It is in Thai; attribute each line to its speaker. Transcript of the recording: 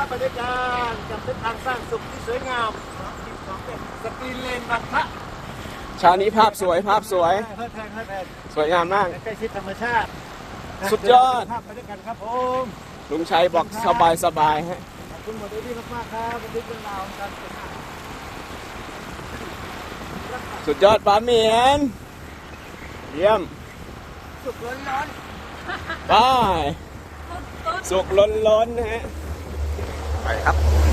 Speaker 1: ไปด้วยกันกับเส้นทางสร้างสุขที่สวยงามสกรีนเลนบางพระ
Speaker 2: เช้านี้ภาพสวยภาพสวย
Speaker 1: เพื่อแทนเพื่อแทน
Speaker 2: สวยงามมาก
Speaker 1: ใกล้ชิดธรรมชาติ
Speaker 2: สุดยอด
Speaker 1: ภาพไปด้วยกันครับผม
Speaker 2: ลุงชัยบอกสบายสบายฮะ
Speaker 1: ขอบคุณหมดด้วยมากๆครับบันทึกเรื่องราวของการเป็น
Speaker 2: สุดยอดป้าเหมียนเยี่ยม
Speaker 1: สุขร้อน
Speaker 2: ไปสุกล้นๆนะฮะไปครับ